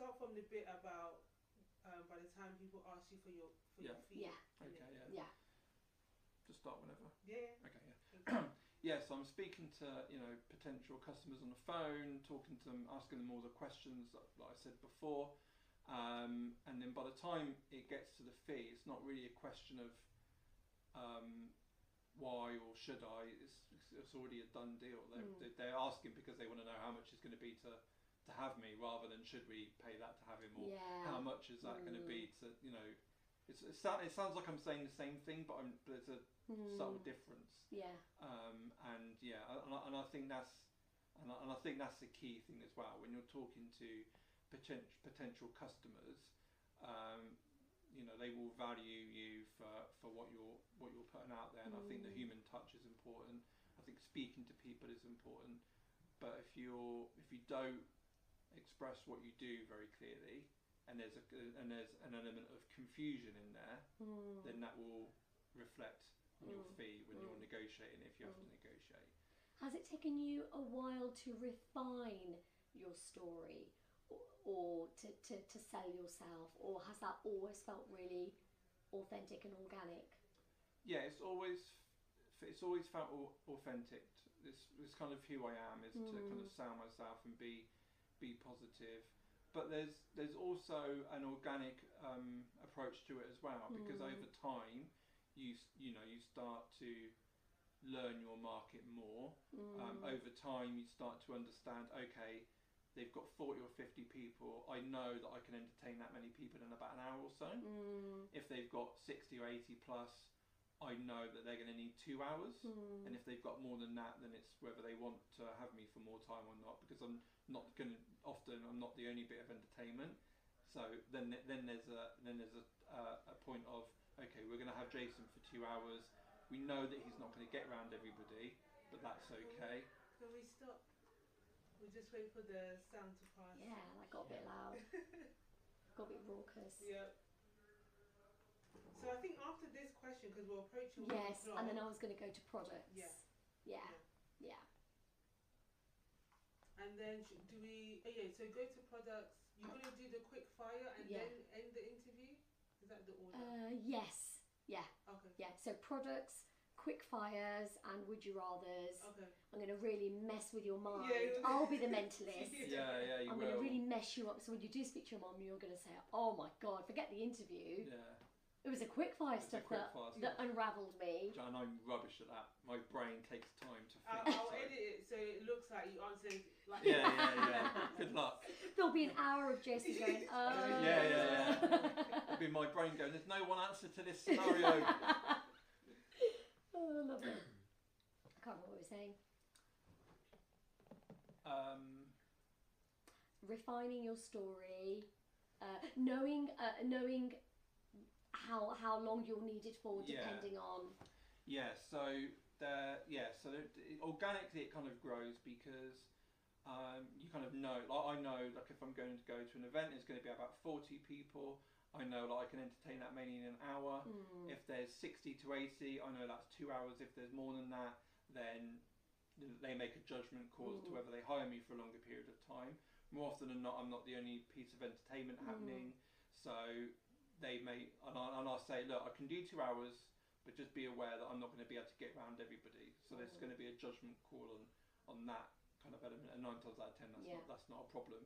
start from the bit about by the time people ask you for your fee. Yeah. Okay. Yeah. Just start whenever. Yeah. Okay. Yeah. Yeah. So I'm speaking to potential customers on the phone, talking to them, asking them all the questions that I said before, and then by the time it gets to the fee, it's not really a question of why or should I. It's already a done deal. They're asking because they want to know how much it's going to be to have me, rather than should we pay that to have him, or how much is that going to be to It sounds like I'm saying the same thing, but there's a subtle difference. Yeah. And I think that's the key thing as well when you're talking to potential customers. They will value you for what you're putting out there, and I think the human touch is important. I think speaking to people is important, but if you don't express what you do very clearly, and there's an element of confusion in there, then that will reflect on your fee when you're negotiating, if you have to negotiate. Has it taken you a while to refine your story, or to sell yourself, or has that always felt really authentic and organic? Yeah, it's always felt authentic. This kind of who I am is to kind of sell myself and be positive. But there's also an organic approach to it as well, because over time you start to learn your market more. Over time you start to understand, okay, they've got 40 or 50 people, I know that I can entertain that many people in about an hour or so. If they've got 60 or 80 plus, I know that they're going to need 2 hours, and if they've got more than that, then it's whether they want to have me for more time or not, because I'm not the only bit of entertainment. So then there's a point of, okay, we're going to have Jason for 2 hours. We know that he's not going to get around everybody, but that's okay. Can we stop? We just wait for the sound to pass. Yeah, that got a bit loud. Got a bit raucous. Yeah. So I think after this question, because we're approaching... Yes, and then I was going to go to products. Yeah. And then do we... so go to products. You're going to do the quick fire and then end the interview? Is that the order? Yes. Yeah. Okay. Yeah, so products, quick fires and would you rathers. Okay. I'm going to really mess with your mind. Yeah. I'll be the mentalist. Yeah, you I'm will. going to really mess you up. So when you do speak to your mum, you're going to say, oh my God, forget the interview. Yeah. It was a quick fire stuff that unravelled me. And I'm rubbish at that. My brain takes time to fix. I'll edit it so it looks like you answered like... Yeah. Good luck. There'll be an hour of Jason going, Yeah. It'll be my brain going, there's no one answer to this scenario. Oh, I love it. I can't remember what we were saying. Refining your story, knowing how long you'll need it for, depending on. So organically it kind of grows because you kind of know. Like I know, like if I'm going to go to an event, it's going to be about 40 people. I know that I can entertain that many in an hour. If there's 60 to 80, I know that's 2 hours. If there's more than that, then they make a judgment call as to whether they hire me for a longer period of time. More often than not, I'm not the only piece of entertainment happening. So they may, and I'll say, look, I can do 2 hours, but just be aware that I'm not going to be able to get around everybody. So there's going to be a judgment call on that kind of element. And 9 times out of 10, that's not a problem.